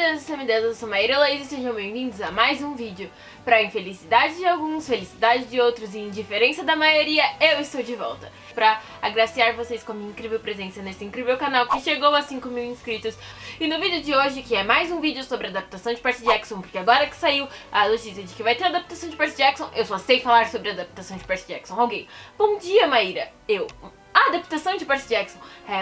semideuses e semideusas, eu sou Maíra Laís e sejam bem-vindos a mais um vídeo. Pra infelicidade de alguns, felicidade de outros e indiferença da maioria, eu estou de volta pra agraciar vocês com a minha incrível presença nesse incrível canal que chegou a 5 mil inscritos. E no vídeo de hoje, que é mais um vídeo sobre a adaptação de Percy Jackson, porque agora que saiu a notícia de que vai ter a adaptação de Percy Jackson, eu só sei falar sobre a adaptação de Percy Jackson. Alguém, bom dia, Maíra. A adaptação de Percy Jackson.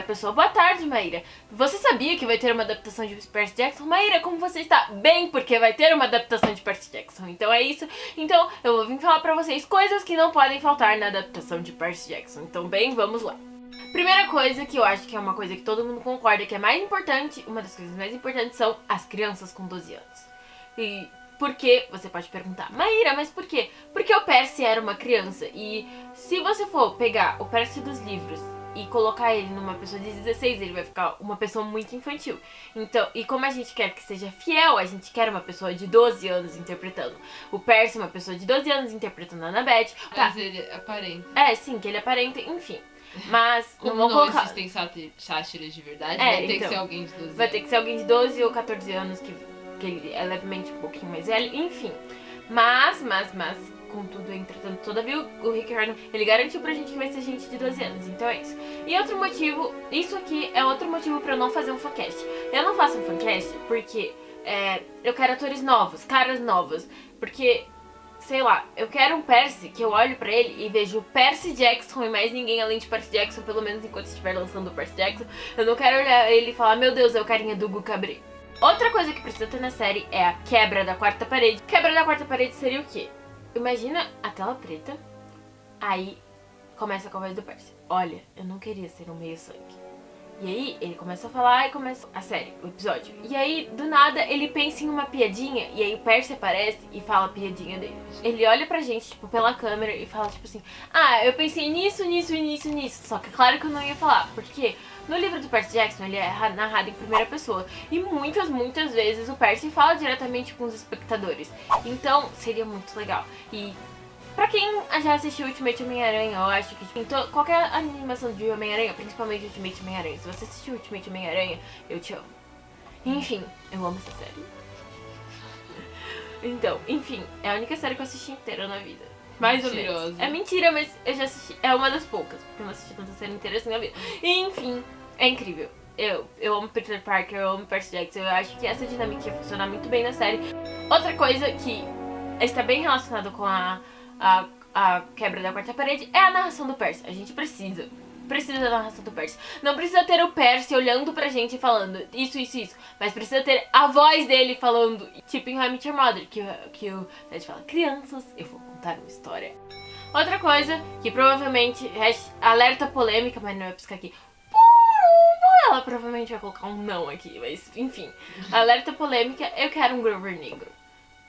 Pessoal, boa tarde, Maíra. Você sabia que vai ter uma adaptação de Percy Jackson? Maíra, como você está? Bem, porque vai ter uma adaptação de Percy Jackson. Então é isso. Então eu vou vir falar pra vocês coisas que não podem faltar na adaptação de Percy Jackson. Então bem, vamos lá. Primeira coisa que eu acho que é uma coisa que todo mundo concorda que é mais importante, uma das coisas mais importantes são as crianças com 12 anos. E por que? Você pode perguntar, Maíra, mas por quê? Porque o Percy era uma criança e se você for pegar o Percy dos livros e colocar ele numa pessoa de 16, ele vai ficar uma pessoa muito infantil. Então, e como a gente quer que seja fiel, a gente quer uma pessoa de 12 anos interpretando o Percy, uma pessoa de 12 anos interpretando a Annabeth. Mas ele aparenta. Sim, que ele aparenta, enfim. Mas como não vou colocar... existem sátiras de verdade, vai ter que ser alguém de 12 anos. Vai ter que ser alguém de 12 ou 14 anos que ele é levemente um pouquinho mais velho, enfim. Mas, contudo, entretanto, todavia, o Rick Riordan, ele garantiu pra gente que vai ser gente de 12 anos, então é isso. E outro motivo, isso aqui é outro motivo pra eu não fazer um fancast. Eu não faço um fancast porque eu quero atores novos, caras novos, porque... sei lá, eu quero um Percy que eu olho pra ele e vejo o Percy Jackson e mais ninguém além de Percy Jackson, pelo menos enquanto estiver lançando o Percy Jackson. Eu não quero olhar ele e falar, meu Deus, é o carinha do Gugu Cabret. Outra coisa que precisa ter na série é a quebra da quarta parede. Quebra da quarta parede seria o quê? Imagina a tela preta, aí começa com a voz do Percy. Olha, eu não queria ser um meio-sangue. E aí ele começa a falar e começa a série, o episódio. E aí, do nada, ele pensa em uma piadinha e aí o Percy aparece e fala a piadinha dele. Ele olha pra gente, tipo, pela câmera e fala, tipo assim, eu pensei nisso. Só que claro que eu não ia falar, porque no livro do Percy Jackson ele é narrado em primeira pessoa. E muitas vezes o Percy fala diretamente com os espectadores. Então, seria muito legal. E... pra quem já assistiu Ultimate Homem-Aranha, eu acho que então, qualquer animação de Homem-Aranha, principalmente Ultimate Homem-Aranha, se você assistiu Ultimate Homem-Aranha, eu te amo. Enfim, eu amo essa série. Então, enfim, é a única série que eu assisti inteira na vida. Mais ou menos. É mentira, mas eu já assisti, é uma das poucas, porque eu não assisti tanta série inteira assim na vida. Enfim, é incrível. Eu amo Peter Parker, eu amo Percy Jackson, eu acho que essa dinâmica ia funcionar muito bem na série. Outra coisa que está bem relacionada com a quebra da quarta parede é a narração do Percy. A gente precisa da narração do Percy. Não precisa ter o Percy olhando pra gente e falando isso, mas precisa ter a voz dele falando, tipo em How I Met Your Mother, que o Ted fala, crianças, eu vou contar uma história. Outra coisa que provavelmente alerta polêmica, mas não vai piscar aqui. Ela provavelmente vai colocar um não aqui, mas enfim, alerta polêmica, eu quero um Grover negro.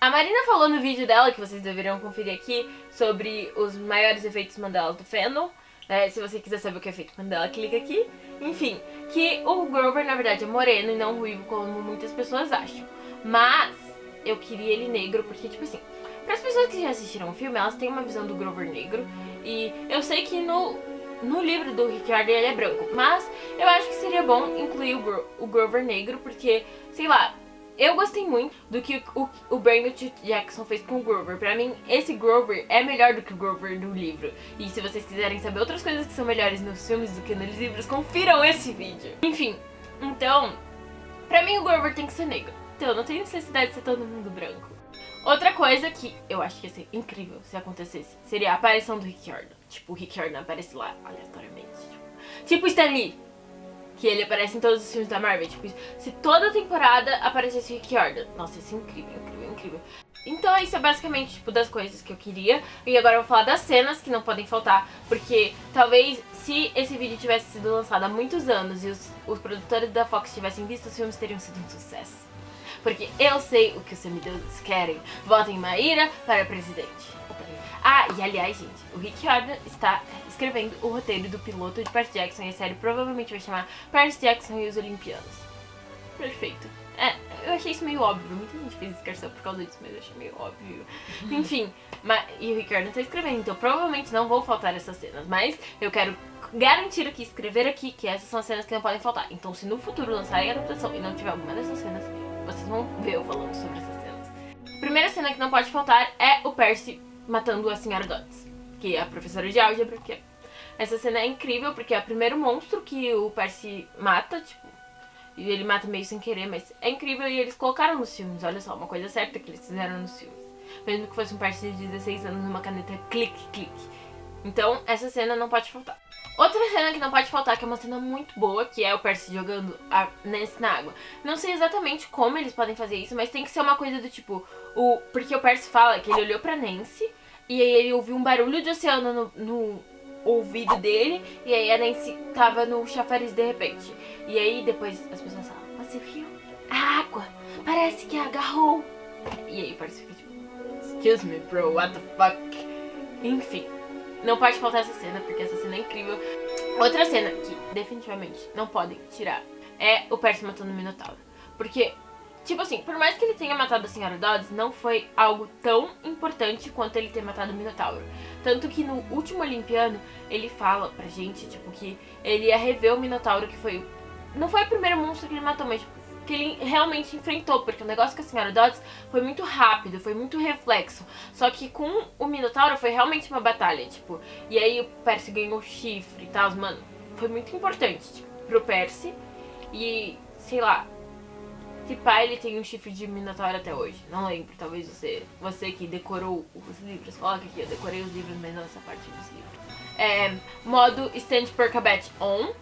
A Marina falou no vídeo dela, que vocês deveriam conferir aqui, sobre os maiores efeitos Mandela do fandom. Se você quiser saber o que é efeito Mandela, clica aqui. Enfim, que o Grover, na verdade, é moreno e não ruivo, como muitas pessoas acham. Mas eu queria ele negro, porque, tipo assim, para as pessoas que já assistiram o filme, elas têm uma visão do Grover negro. E eu sei que no livro do Rick Riordan ele é branco, mas eu acho que seria bom incluir o Grover negro, porque, sei lá... eu gostei muito do que o Brandon Jackson fez com o Grover. Pra mim, esse Grover é melhor do que o Grover do livro. E se vocês quiserem saber outras coisas que são melhores nos filmes do que nos livros, confiram esse vídeo. Enfim, então, pra mim o Grover tem que ser negro. Então, não tem necessidade de ser todo mundo branco. Outra coisa que eu acho que ia ser incrível se acontecesse seria a aparição do Rick Riordan. Tipo, o Rick Riordan aparece lá aleatoriamente. Tipo Stan Lee. Que ele aparece em todos os filmes da Marvel. Tipo, se toda temporada aparecesse o Rick Riordan. Nossa, isso é incrível. Então isso é basicamente, tipo, das coisas que eu queria. E agora eu vou falar das cenas que não podem faltar. Porque talvez se esse vídeo tivesse sido lançado há muitos anos e os produtores da Fox tivessem visto, os filmes teriam sido um sucesso. Porque eu sei o que os semideuses querem. Votem Maíra para presidente. E aliás, gente, o Rick Riordan está escrevendo o roteiro do piloto de Percy Jackson e a série provavelmente vai chamar Percy Jackson e os Olimpianos. Perfeito. Eu achei isso meio óbvio. Muita gente fez escarcel por causa disso, mas eu achei meio óbvio. Enfim, e o Rick Riordan tá escrevendo, então provavelmente não vão faltar essas cenas, mas eu quero garantir escrever aqui que essas são as cenas que não podem faltar. Então se no futuro lançarem a adaptação e não tiver alguma dessas cenas, vocês vão ver eu falando sobre essas cenas. A primeira cena que não pode faltar é o Percy matando a Sra. Dodds, que é a professora de álgebra, que essa cena é incrível, porque é o primeiro monstro que o Percy mata, tipo, e ele mata meio sem querer, mas é incrível e eles colocaram nos filmes, olha só, uma coisa certa que eles fizeram nos filmes. Mesmo que fosse um Percy de 16 anos numa caneta clique. Então, essa cena não pode faltar. Outra cena que não pode faltar, que é uma cena muito boa, que é o Percy jogando a Nancy na água. Não sei exatamente como eles podem fazer isso, mas tem que ser uma coisa do tipo... Porque o Percy fala que ele olhou pra Nancy, e aí ele ouviu um barulho de oceano no ouvido dele, e aí a Nancy tava no chafariz de repente. E aí depois as pessoas falam, você viu? A água, parece que agarrou. E aí o Percy fica tipo, excuse me bro, what the fuck? Enfim, não pode faltar essa cena, porque essa cena é incrível. Outra cena que definitivamente não podem tirar é o Percy matando o Minotauro. Porque, tipo assim, por mais que ele tenha matado a Sra. Dodds, não foi algo tão importante quanto ele ter matado o Minotauro. Tanto que no último Olimpiano, ele fala pra gente, tipo, que ele ia rever o Minotauro, que foi... Não foi o primeiro monstro que ele matou, mas tipo, que ele realmente enfrentou, porque o negócio com a Sra. Dodds foi muito rápido, foi muito reflexo. Só que com o Minotauro foi realmente uma batalha, tipo... E aí o Percy ganhou o chifre e tal, mano. Foi muito importante, tipo, pro Percy. E, sei lá... Se pá, ele tem um chifre de Minotauro até hoje. Não lembro, talvez você que decorou os livros. Coloca aqui, eu decorei os livros, mas não essa parte dos livros. Modo Stand Percabat On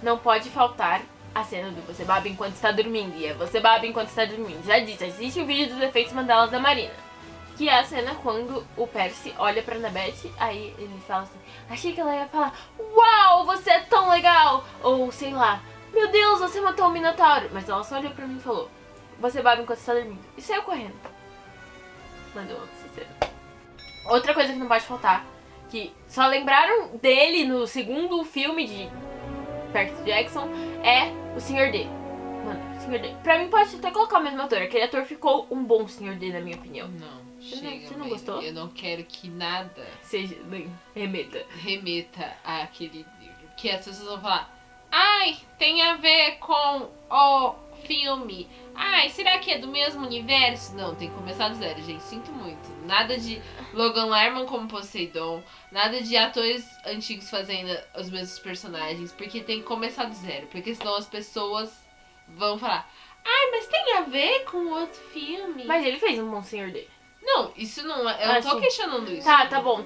não pode faltar a cena do você baba enquanto está dormindo. E é você baba enquanto está dormindo. Já disse, assiste o vídeo dos efeitos Mandelas da Marina. Que é a cena quando o Percy olha pra Annabeth, aí ele fala assim, achei que ela ia falar, uau, você é tão legal! Ou sei lá, meu Deus, você matou o Minotauro. Mas ela só olhou pra mim e falou, você baba enquanto está dormindo. E saiu correndo. Mandou uma cena. Outra coisa que não pode faltar, que só lembraram dele no segundo filme de Percy Jackson, é o Sr. D. Mano, o Sr. D. Pra mim pode até colocar o mesmo ator. Aquele ator ficou um bom Sr. D, na minha opinião. Não, chega. Você não gostou? Eu não quero que nada seja, remeta àquele livro. Porque as pessoas vão falar, ai, tem a ver com o filme. Ai, será que é do mesmo universo? Não, tem que começar do zero, gente. Sinto muito. Nada de Logan Lerman como Poseidon. Nada de atores antigos fazendo os mesmos personagens. Porque tem que começar do zero. Porque senão as pessoas vão falar, ai, mas tem a ver com outro filme. Mas ele fez um bom Senhor D. Não, isso não é. Eu não tô questionando isso. Tá bom.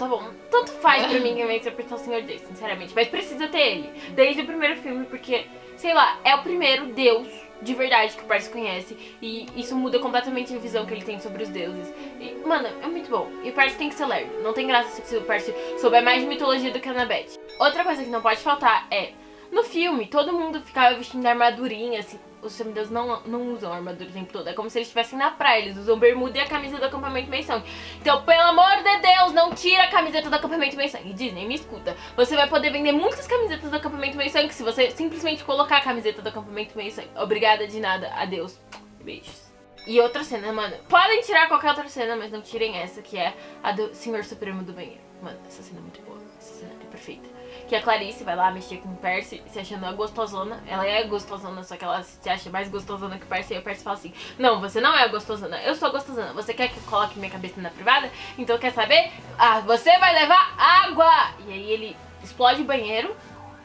Tanto faz pra mim quem vai interpretar o Sr. D, sinceramente. Mas precisa ter ele. Desde o primeiro filme, porque, sei lá, é o primeiro deus de verdade que o Percy conhece. E isso muda completamente a visão que ele tem sobre os deuses. E, mano, é muito bom. E o Percy tem que ser lerdo. Não tem graça se o Percy souber mais de mitologia do que a Annabeth. Outra coisa que não pode faltar é, no filme, todo mundo ficava vestindo armadurinha, assim. Os semideus não usam armadura o tempo todo. É como se eles estivessem na praia. Eles usam bermuda e a camisa do acampamento meio sangue. Então, pelo amor de Deus, não tira a camiseta do acampamento meio sangue. Disney, me escuta. Você vai poder vender muitas camisetas do acampamento meio sangue se você simplesmente colocar a camiseta do acampamento meio sangue. Obrigada de nada. Adeus. Beijos. E outra cena, mano. Podem tirar qualquer outra cena, mas não tirem essa, que é a do Senhor Supremo do Banheiro. Mano, essa cena é muito boa. Essa cena é perfeita. Que a Clarice vai lá mexer com o Percy, se achando a gostosona. Ela é gostosona, só que ela se acha mais gostosona que o Percy. E o Percy fala assim, não, você não é a gostosona, eu sou a gostosona. Você quer que eu coloque minha cabeça na privada? Então quer saber? Ah, você vai levar água! E aí ele explode o banheiro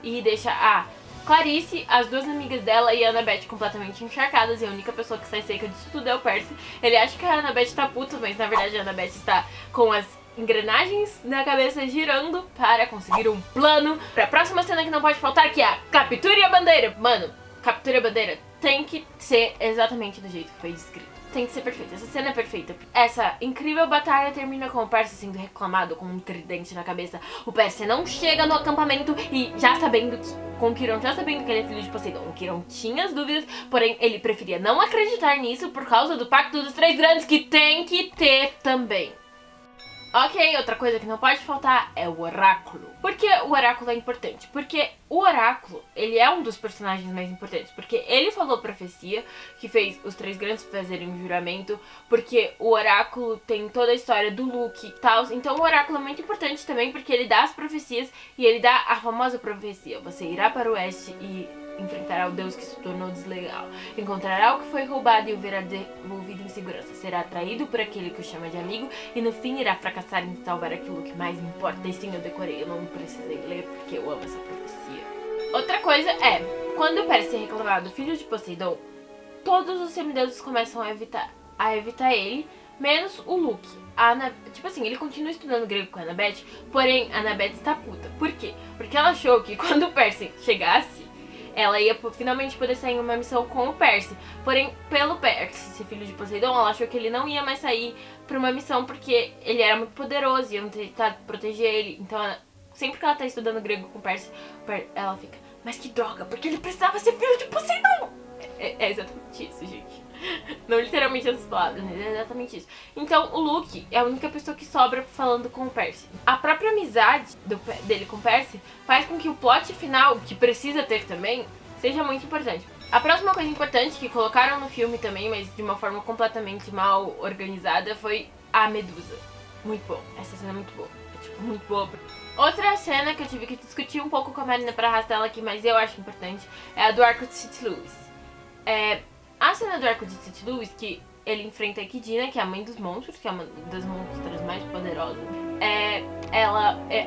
e deixa a Clarice, as duas amigas dela e a Annabeth completamente encharcadas. E a única pessoa que sai seca disso tudo é o Percy. Ele acha que a Annabeth tá puta, mas na verdade a Annabeth está com as engrenagens na cabeça girando para conseguir um plano pra próxima cena que não pode faltar, que é a Capture a Bandeira. Mano, Capture a Bandeira tem que ser exatamente do jeito que foi descrito. Tem que ser perfeita, essa cena é perfeita. Essa incrível batalha termina com o Percy sendo reclamado com um tridente na cabeça. O Percy não chega no acampamento e já sabendo que, com o Quirón já sabendo que ele é filho de Poseidon. O Quirón tinha as dúvidas, porém ele preferia não acreditar nisso por causa do Pacto dos Três Grandes, que tem que ter também. Ok, outra coisa que não pode faltar é o Oráculo. Por que o Oráculo é importante? Porque o Oráculo, ele é um dos personagens mais importantes. Porque ele falou a profecia que fez os Três Grandes fazerem um juramento. Porque o Oráculo tem toda a história do Luke e tal. Então o Oráculo é muito importante também porque ele dá as profecias e ele dá a famosa profecia. Você irá para o oeste e enfrentará o Deus que se tornou desleal, encontrará o que foi roubado e o verá devolvido em segurança, será atraído por aquele que o chama de amigo e no fim irá fracassar em salvar aquilo que mais importa. E sim, eu decorei, eu não precisei ler porque eu amo essa profecia. Outra coisa é, quando Percy é reclamado filho de Poseidon, todos os semideuses começam a evitar ele, menos o Luke. Tipo assim, ele continua estudando grego com a Annabeth, porém a Annabeth está puta. Por quê? Porque ela achou que quando o Percy chegasse, ela ia finalmente poder sair em uma missão com o Percy. Porém, pelo Percy ser filho de Poseidon, ela achou que ele não ia mais sair pra uma missão porque ele era muito poderoso e iam tentar proteger ele. Então, sempre que ela tá estudando grego com o Percy, ela fica, mas que droga, porque ele precisava ser filho de Poseidon. É exatamente isso, gente. Não literalmente essas palavras, mas é exatamente isso. Então, o Luke é a única pessoa que sobra falando com o Percy. A própria amizade dele com o Percy faz com que o plot final, que precisa ter também, seja muito importante. A próxima coisa importante que colocaram no filme também, mas de uma forma completamente mal organizada, foi a Medusa. Muito bom. Essa cena é muito boa. É, tipo, muito boa. Outra cena que eu tive que discutir um pouco com a Marina pra arrastar ela aqui, mas eu acho importante, é a do arco de C.T. Lewis. A cena do arco de C.T. Lewis, que ele enfrenta a Equidna, que é a mãe dos monstros, que é uma das monstras mais poderosas.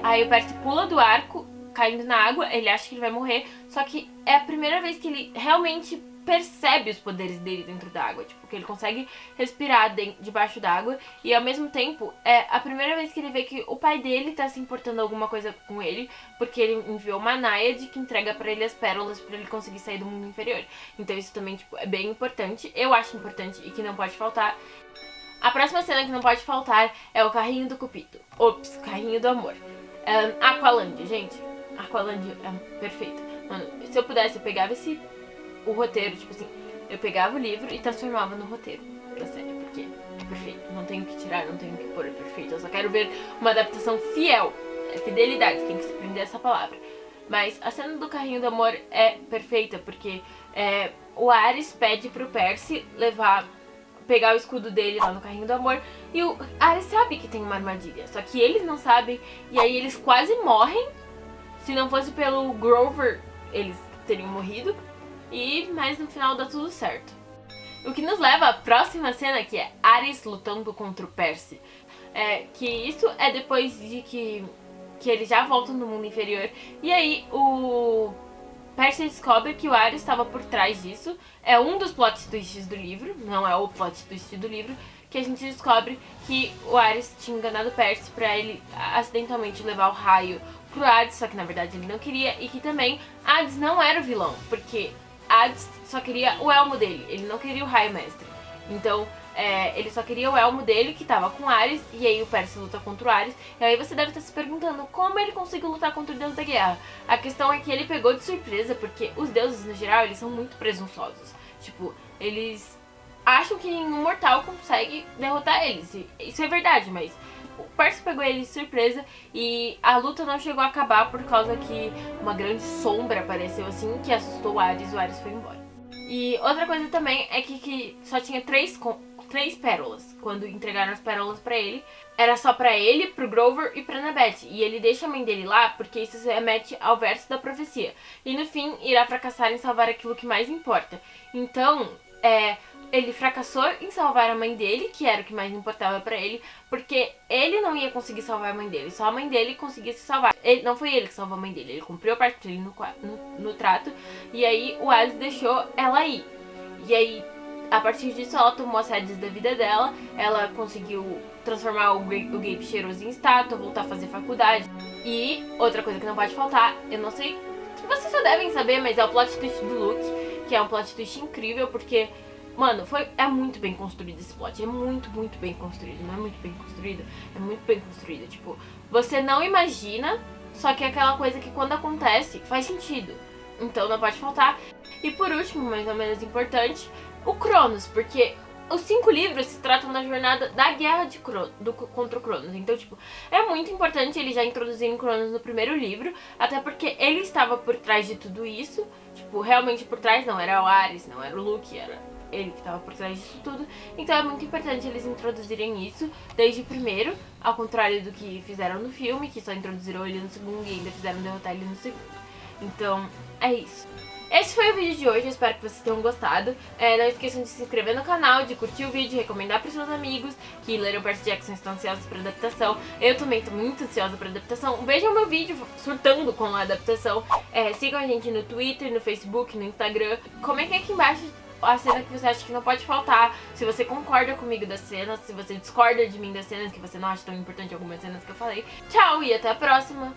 Aí o Percy pula do arco, caindo na água, ele acha que ele vai morrer, só que é a primeira vez que ele realmente percebe os poderes dele dentro da água, tipo, que ele consegue respirar debaixo d'água, e ao mesmo tempo é a primeira vez que ele vê que o pai dele tá se importando alguma coisa com ele, porque ele enviou uma náiade que entrega pra ele as pérolas pra ele conseguir sair do mundo inferior. Então isso também, tipo, é bem importante, eu acho importante e que não pode faltar. A próxima cena que não pode faltar é o carrinho do Cupido. Ops, carrinho do amor. Aqualândia, gente. Aqualândia é perfeita. Mano, se eu pudesse, eu pegava o roteiro, tipo assim, eu pegava o livro e transformava no roteiro da série, porque é perfeito, não tenho que tirar, não tenho que pôr, é perfeito, eu só quero ver uma adaptação fiel, fidelidade, tem que se prender essa palavra. Mas a cena do carrinho do amor é perfeita, porque o Ares pede pro Percy pegar o escudo dele lá no carrinho do amor, e o Ares sabe que tem uma armadilha, só que eles não sabem, e aí eles quase morrem. Se não fosse pelo Grover, eles teriam morrido. Mas no final dá tudo certo. O que nos leva à próxima cena, que é Ares lutando contra o Percy. Que isso é depois de que eles já voltam no mundo inferior. E aí o Percy descobre que o Ares estava por trás disso. É um dos plot twists do livro, não é o plot twist do livro, que a gente descobre que o Ares tinha enganado o Percy pra ele acidentalmente levar o raio pro Hades, só que na verdade ele não queria, e que também Hades não era o vilão, porque Hades só queria o elmo dele, ele não queria o raio mestre. Então, ele só queria o elmo dele, que tava com Ares, e aí o Percy luta contra o Ares. E aí você deve estar se perguntando como ele conseguiu lutar contra o deus da guerra. A questão é que ele pegou de surpresa, porque os deuses, no geral, eles são muito presunçosos. Tipo, eles acham que nenhum mortal consegue derrotar eles. Isso é verdade, mas o Percy pegou ele de surpresa e a luta não chegou a acabar por causa que uma grande sombra apareceu assim, que assustou o Ares foi embora. E outra coisa também é que só tinha três pérolas. Quando entregaram as pérolas pra ele, era só pra ele, pro Grover e pra Annabeth. E ele deixa a mãe dele lá porque isso se remete ao verso da profecia. E no fim, irá fracassar em salvar aquilo que mais importa. Então, ele fracassou em salvar a mãe dele, que era o que mais importava pra ele, porque ele não ia conseguir salvar a mãe dele, só a mãe dele conseguia se salvar. Não foi ele que salvou a mãe dele, ele cumpriu a parte dele no trato, e aí o Hades deixou ela ir. E aí, a partir disso, ela tomou as rédeas da vida dela, ela conseguiu transformar o Gabe cheiroso em estátua, voltar a fazer faculdade. E outra coisa que não pode faltar, eu não sei, vocês já devem saber, mas é o plot twist do Luke, que é um plot twist incrível, porque mano, é muito bem construído esse plot. É muito, muito bem construído. Não é muito bem construído? É muito bem construído. Tipo, você não imagina, só que é aquela coisa que quando acontece, faz sentido. Então não pode faltar. E por último, mais ou menos importante, o Cronos. Porque os 5 livros se tratam da jornada da guerra contra o Cronos. Então, tipo, é muito importante eles já introduzirem Cronos no primeiro livro. Até porque ele estava por trás de tudo isso. Tipo, realmente por trás não era o Ares, não era o Luke, era ele que estava por trás disso tudo. Então é muito importante eles introduzirem isso desde o primeiro, ao contrário do que fizeram no filme, que só introduziram ele no segundo e ainda fizeram derrotar ele no segundo. Então, é isso. Esse foi o vídeo de hoje, eu espero que vocês tenham gostado. Não esqueçam de se inscrever no canal, de curtir o vídeo, recomendar para seus amigos que leram Percy Jackson e estão ansiosos para adaptação. Eu também tô muito ansiosa para adaptação. Vejam meu vídeo surtando com a adaptação. Sigam a gente no Twitter, no Facebook, no Instagram. Comentem aqui embaixo a cena que você acha que não pode faltar, se você concorda comigo das cenas, se você discorda de mim das cenas, que você não acha tão importante algumas cenas que eu falei. Tchau e até a próxima!